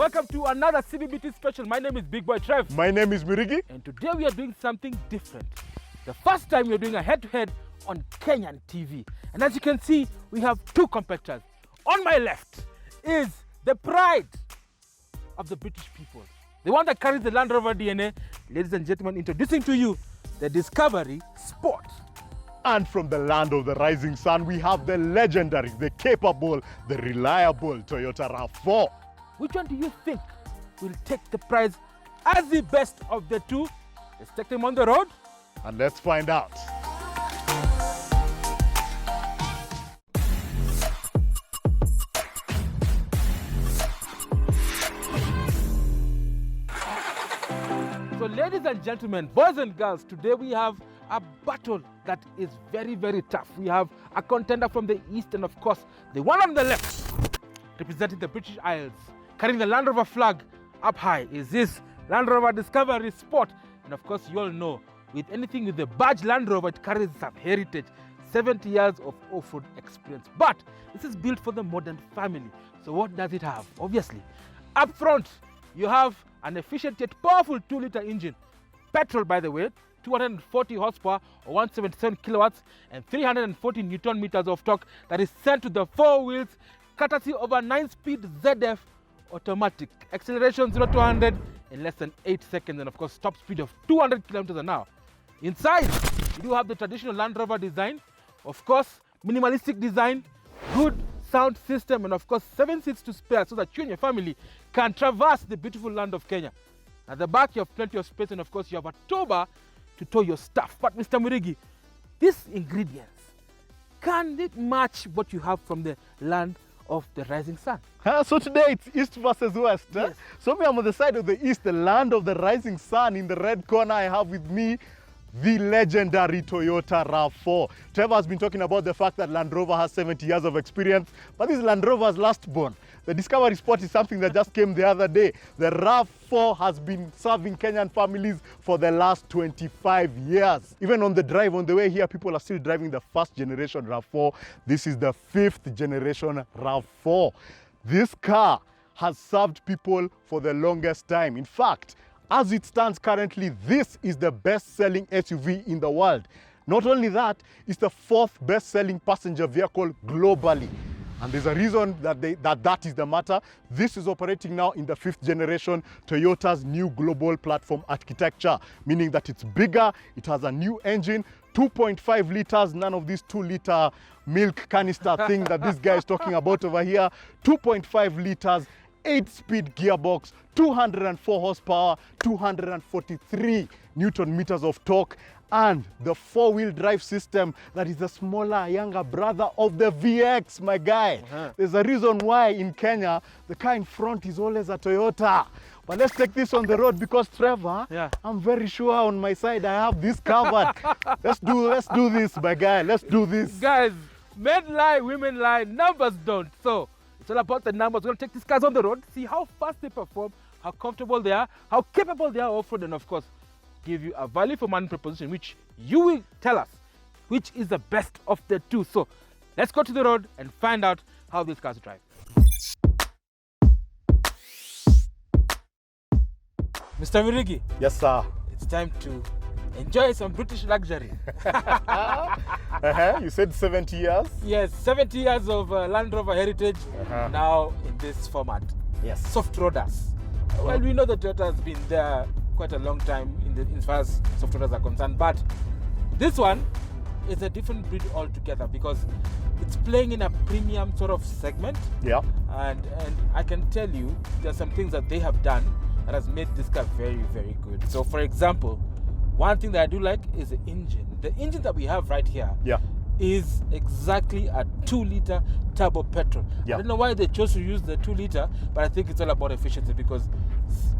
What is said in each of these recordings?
Welcome to another CBBT special. My name is Big Boy Trev. My name is Mirigi. And today we are doing something different. The first time we are doing a head-to-head on Kenyan TV. And as you can see, we have two competitors. On my left is the pride of the British people. The one that carries the Land Rover DNA. Ladies and gentlemen, introducing to you the Discovery Sport. And from the land of the rising sun, we have the legendary, the capable, the reliable Toyota Rav 4. Which one do you think will take the prize as the best of the two? Let's take them on the road. And let's find out. So ladies and gentlemen, boys and girls, today we have a battle that is very, very tough. We have a contender from the east and of course the one on the left representing the British Isles, carrying the Land Rover flag up high is this Land Rover Discovery Sport. And of course you all know, with anything with the badge Land Rover, it carries some heritage, 70 years of off-road experience. But this is built for the modern family. So what does it have? Obviously, up front you have an efficient yet powerful 2-liter engine, petrol by the way, 240 horsepower or 177 kilowatts and 340 Newton meters of torque that is sent to the four wheels, courtesy of a 9-speed ZF automatic. Acceleration 0 to 100 in less than 8 seconds, and of course top speed of 200 kilometers an hour. Inside, you do have the traditional Land Rover design, of course minimalistic design, good sound system, and of course 7 seats to spare so that you and your family can traverse the beautiful land of Kenya. At the back you have plenty of space, and of course you have a tow bar to tow your stuff. But Mr. Murigi, these ingredients, can it match what you have from the land of the rising sun? So today it's east versus west. Yes. So me, I'm on the side of the east, the land of the rising sun. In the red corner I have with me the legendary Toyota Rav 4. Trevor has been talking about the fact that Land Rover has 70 years of experience, but this is Land Rover's last born. The Discovery Sport is something that just came the other day. The Rav 4 has been serving Kenyan families for the last 25 years. Even on the drive, on the way here, people are still driving the first generation Rav 4. This is the 5th generation Rav 4. This car has served people for the longest time. In fact, as it stands currently, this is the best-selling SUV in the world. Not only that, it's the 4th best-selling passenger vehicle globally. And there's a reason that that is the matter. This is operating now in the 5th generation Toyota's new global platform architecture, meaning that it's bigger, it has a new engine, 2.5 liters, none of this 2-liter milk canister thing that this guy is talking about over here. 2.5 liters, 8-speed gearbox, 204 horsepower, 243 Newton meters of torque, and the 4-wheel drive system that is the smaller, younger brother of the VX, my guy. There's a reason why in Kenya, the car in front is always a Toyota. But let's take this on the road because Trevor, I'm very sure on my side I have this covered. Let's do this, my guy. Let's do this. Guys, men lie, women lie, numbers don't. So it's all about the numbers. We're going to take these cars on the road, see how fast they perform, how comfortable they are, how capable they are off-road, and of course, give you a value for money proposition, which you will tell us which is the best of the two. So let's go to the road and find out how these cars drive. Mr. Mirigi. Yes, sir. It's time to enjoy some British luxury. You said 70 years? Yes, 70 years of Land Rover heritage, now in this format. Yes. Soft roaders. Well, we know that Toyota has been there quite a long time as far as soft roaders are concerned, but this one is a different breed altogether because it's playing in a premium sort of segment. Yeah. And I can tell you there are some things that they have done that has made this car very, very good. So for example, one thing that I do like is the engine. The engine that we have right here is exactly a 2-liter turbo petrol. I don't know why they chose to use the 2-liter, but I think it's all about efficiency because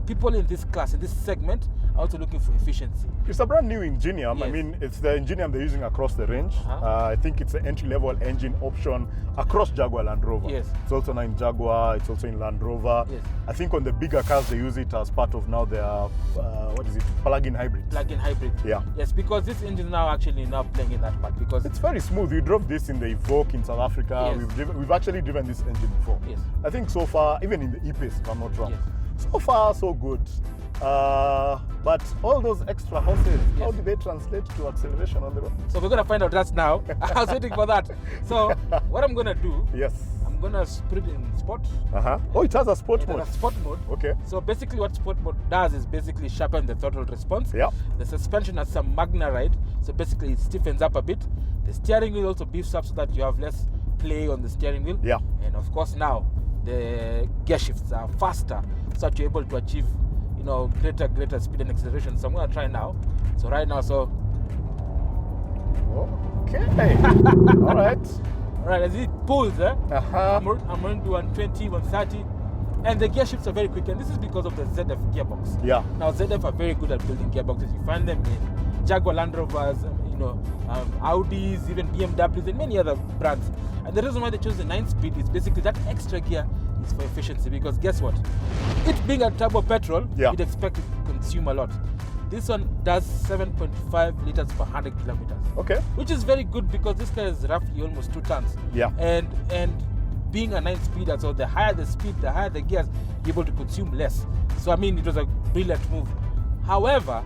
people in this class, in this segment, also looking for efficiency. It's a brand new Ingenium. Yes. I mean, it's the Ingenium they're using across the range. Uh-huh. I think it's an entry-level engine option across Jaguar Land Rover. Yes. It's also now in Jaguar, it's also in Land Rover. Yes. I think on the bigger cars they use it as part of now their, plug-in hybrid. Plug-in hybrid. Yeah. Yes, because this engine now actually now playing in that part because It's very smooth. We drove this in the Evoque in South Africa. Yes. We've actually driven this engine before. Yes. I think so far, even in the E-Pace, if I'm not wrong. Yes. So far, so good. But all those extra horses, how Yes. do they translate to acceleration on the road? So we're gonna find out that now. I was waiting for that. So what I'm gonna do, Yes. I'm gonna put it in sport. Oh, it has a sport It mode. has a sport mode. Okay. So basically what sport mode does is basically sharpen the throttle response. Yeah. The suspension has some Magna ride, so basically it stiffens up a bit. The steering wheel also beefs up so that you have less play on the steering wheel. Yeah. And of course now the gear shifts are faster so that you're able to achieve, greater speed and acceleration. So I'm gonna try now. So right now, Okay. All right. Alright, as it pulls, Uh-huh. I'm going to do 120, 130, and the gear shifts are very quick, and this is because of the ZF gearbox. Yeah. Now, ZF are very good at building gearboxes. You find them in Jaguar Land Rovers, Audis, even BMWs, and many other brands. And the reason why they chose the 9-speed is basically that extra gear is for efficiency, because guess what? It being a turbo petrol, Yeah. you'd expect it to consume a lot. This one does 7.5 liters per 100 kilometers. Okay. Which is very good because this car is roughly almost 2 tons. Yeah. And being a 9-speeder, so the higher the speed, the higher the gears, you're able to consume less. So I mean, it was a brilliant move. However,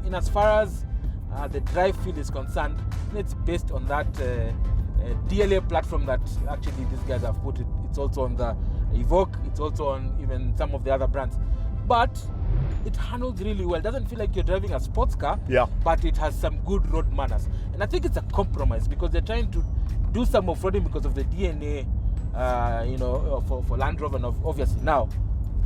in as far as the drive feel is concerned, it's based on that DLA platform that actually these guys have put it. It's also on the Evoque. It's also on even some of the other brands. But it handles really well. It doesn't feel like you're driving a sports car, Yeah. but it has some good road manners. And I think it's a compromise because they're trying to do some off-roading because of the DNA, for Land Rover. And obviously now,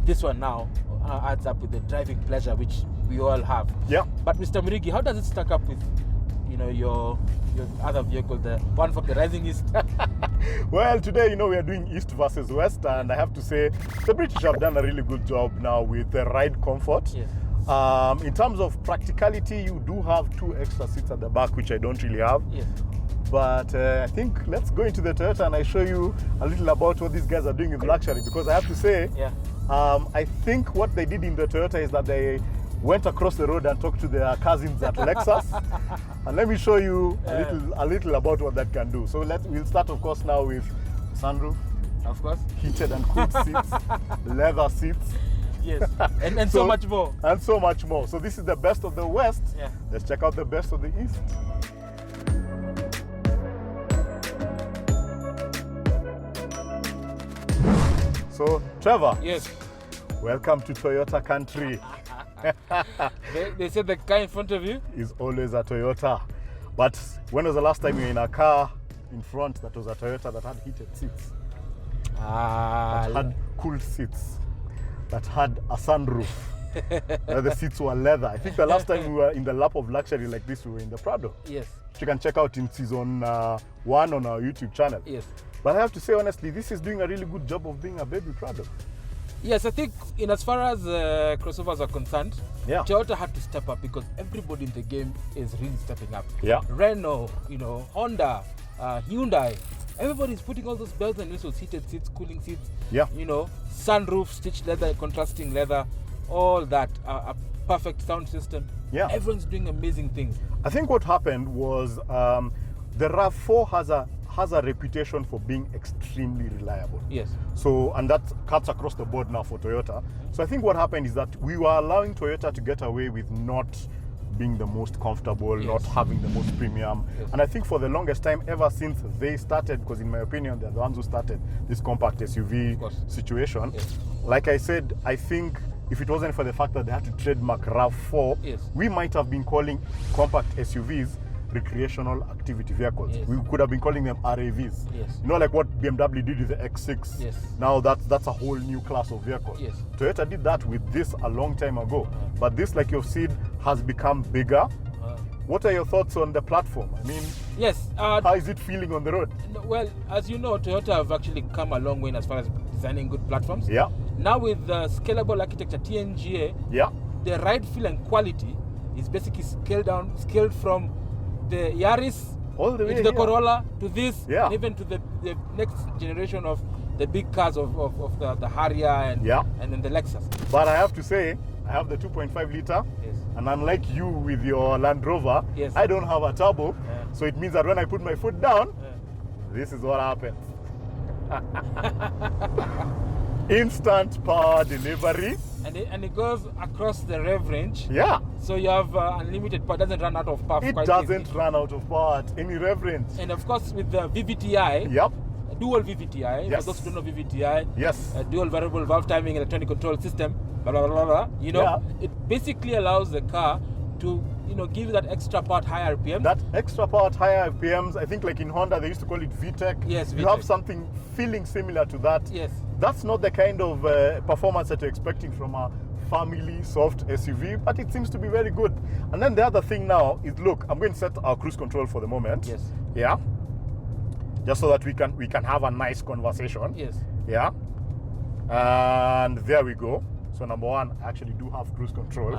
this one now adds up with the driving pleasure, which we all have. Yeah. But Mr. Murigi, how does it stack up with, your other vehicle, the one from the Rising East? Well, today, we are doing East versus West, and I have to say the British have done a really good job now with the ride comfort. Yes. In terms of practicality, you do have 2 extra seats at the back, which I don't really have. Yes. But I think let's go into the Toyota and I show you a little about what these guys are doing with luxury, because I have to say, Yeah. I think what they did in the Toyota is that they went across the road and talked to their cousins at Lexus. And let me show you a little about what that can do. So we'll start, of course, now with sunroof, Of course. heated and cooled seats, leather seats, Yes. And so much more. and so much more. So this is the best of the West. Yeah. Let's check out the best of the East. So, Trevor, Yes. welcome to Toyota country. They said the car in front of you. Is always a Toyota. But when was the last time you were in a car in front that was a Toyota that had heated seats, that had cooled seats, that had a sunroof, where the seats were leather? I think the last time we were in the lap of luxury like this, we were in the Prado, Yes. which you can check out in season 1 on our YouTube channel. Yes. But I have to say honestly, this is doing a really good job of being a baby Prado. Yes, I think in as far as crossovers are concerned, Yeah. Toyota had to step up because everybody in the game is really stepping up. Yeah. Renault, Honda, Hyundai, everybody's putting all those bells and whistles, heated seats, cooling seats, Yeah. sunroof, stitched leather, contrasting leather, all that, a perfect sound system. Yeah. Everyone's doing amazing things. I think what happened was the RAV4 has a reputation for being extremely reliable. Yes. So, and that cuts across the board now for Toyota. So I think what happened is that we were allowing Toyota to get away with not being the most comfortable, Yes. not having the most premium. Yes. And I think for the longest time, ever since they started, because in my opinion, they're the ones who started this compact SUV Of course. situation. Yes. Like I said, I think if it wasn't for the fact that they had to trademark RAV4, Yes. we might have been calling compact SUVs recreational activity vehicles. Yes. We could have been calling them RAVs. Yes. Like what BMW did with the X6. Yes. Now that's a whole new class of vehicle. Yes. Toyota did that with this a long time ago. But this, like you've seen, has become bigger. What are your thoughts on the platform? I mean, Yes. how is it feeling on the road? Well, as you know, Toyota have actually come a long way as far as designing good platforms. Yeah. Now with the scalable architecture, TNGA, Yeah. the ride feel and quality is basically scaled from the Yaris all the way into the here. Corolla to this, Yeah. and even to the next generation of the big cars of the Harrier and then the Lexus. But I have to say, I have the 2.5 liter, Yes. and unlike you with your Land Rover, Yes. I don't have a turbo. Yeah. So it means that when I put my foot down, Yeah. this is what happens. Instant power delivery. And it goes across the rev range. Yeah. So you have unlimited power. It doesn't run out of power. It quite doesn't easily. run out of power at any rev range. And of course, with the VVTi, Yep. dual VVTi. Yes. For those who don't know VVTi, Yes. dual variable valve timing electronic control system. Blah blah blah blah. You know, Yeah. it basically allows the car to give you that extra power at higher RPM. That extra power at higher RPMs, I think like in Honda, they used to call it VTEC. Yes, You have VTEC. something feeling similar to that. Yes. That's not the kind of performance that you're expecting from a family soft SUV, but it seems to be very good. And then the other thing now is, look, I'm going to set our cruise control for the moment. Yes. Yeah. Just so that we can have a nice conversation. Yes. Yeah. And there we go. So number one, I actually do have cruise control.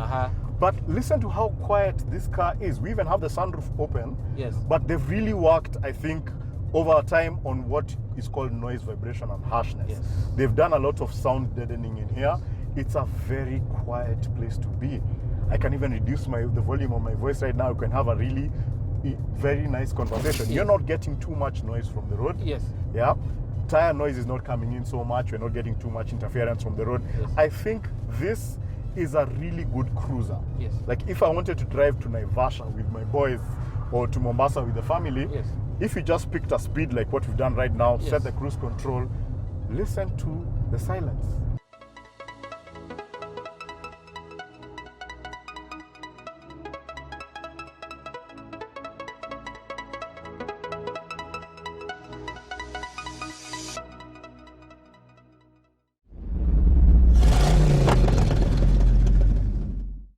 But listen to how quiet this car is. We even have the sunroof open. Yes. But they've really worked, I think, over time on what is called noise, vibration, and harshness. Yes. They've done a lot of sound deadening in here. It's a very quiet place to be. I can even reduce the volume of my voice right now. You can have a really very nice conversation. Yes. You're not getting too much noise from the road. Yes. Yeah. Tire noise is not coming in so much. You're not getting too much interference from the road. Yes. I think this is a really good cruiser. Yes. Like if I wanted to drive to Naivasha with my boys or to Mombasa with the family, Yes. if you just picked a speed like what we've done right now, Yes. set the cruise control, listen to the silence.